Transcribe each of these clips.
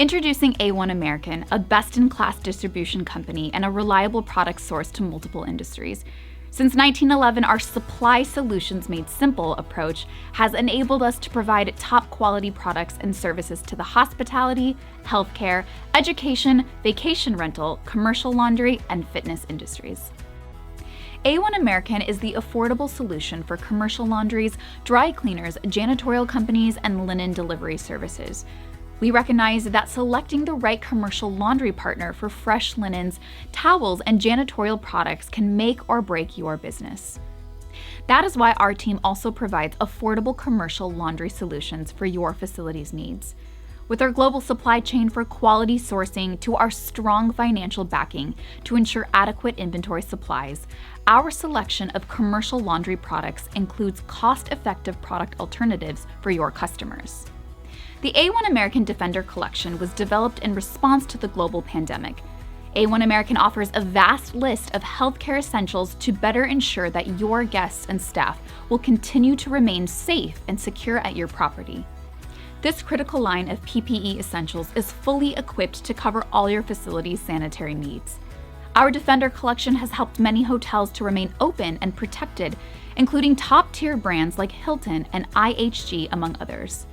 Introducing A1 American, a best-in-class distribution company and a reliable product source to multiple industries. Since 1911, our supply solutions made simple approach has enabled us to provide top-quality products and services to the hospitality, healthcare, education, vacation rental, commercial laundry, and fitness industries. A1 American is the affordable solution for commercial laundries, dry cleaners, janitorial companies, and linen delivery services. We recognize that selecting the right commercial laundry partner for fresh linens, towels, and janitorial products can make or break your business. That is why our team also provides affordable commercial laundry solutions for your facility's needs. With our global supply chain for quality sourcing to our strong financial backing to ensure adequate inventory supplies, our selection of commercial laundry products includes cost-effective product alternatives for your customers. The A1 American Defender collection was developed in response to the global pandemic. A1 American offers a vast list of healthcare essentials to better ensure that your guests and staff will continue to remain safe and secure at your property. This critical line of PPE essentials is fully equipped to cover all your facility's sanitary needs. Our Defender collection has helped many hotels to remain open and protected, including top-tier brands like Hilton and IHG, among others.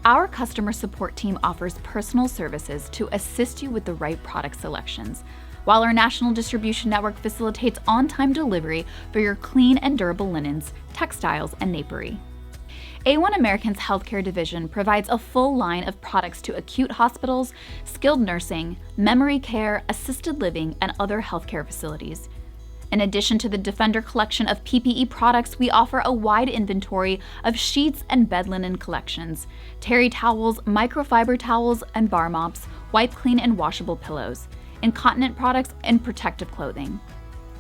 Our customer support team offers personal services to assist you with the right product selections, while our national distribution network facilitates on-time delivery for your clean and durable linens, textiles, and napery. A1 American's healthcare division provides a full line of products to acute hospitals, skilled nursing, memory care, assisted living, and other healthcare facilities. In addition to the Defender collection of PPE products, we offer a wide inventory of sheets and bed linen collections, terry towels, microfiber towels and bar mops, wipe clean and washable pillows, incontinent products, and protective clothing.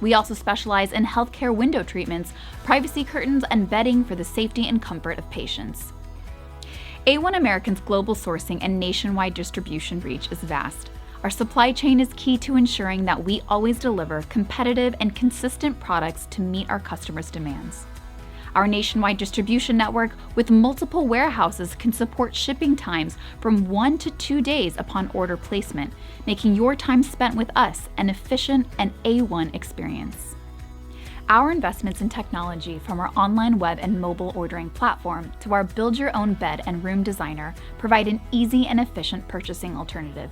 We also specialize in healthcare window treatments, privacy curtains, and bedding for the safety and comfort of patients. A1 American's global sourcing and nationwide distribution reach is vast. Our supply chain is key to ensuring that we always deliver competitive and consistent products to meet our customers' demands. Our nationwide distribution network with multiple warehouses can support shipping times from 1 to 2 days upon order placement, making your time spent with us an efficient and A1 experience. Our investments in technology, from our online web and mobile ordering platform to our build-your-own bed and room designer, provide an easy and efficient purchasing alternative.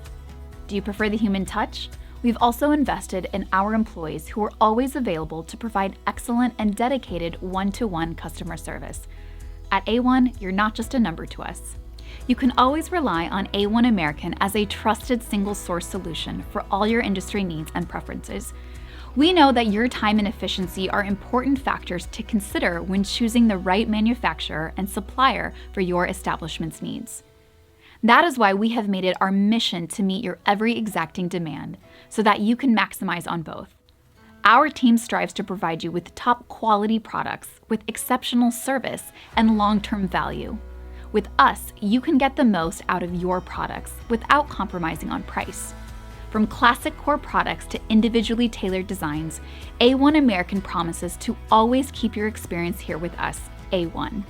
Do you prefer the human touch? We've also invested in our employees who are always available to provide excellent and dedicated one-to-one customer service. At A1, you're not just a number to us. You can always rely on A1 American as a trusted single-source solution for all your industry needs and preferences. We know that your time and efficiency are important factors to consider when choosing the right manufacturer and supplier for your establishment's needs. That is why we have made it our mission to meet your every exacting demand so that you can maximize on both. Our team strives to provide you with top quality products with exceptional service and long-term value. With us, you can get the most out of your products without compromising on price. From classic core products to individually tailored designs, A1 American promises to always keep your experience here with us A1.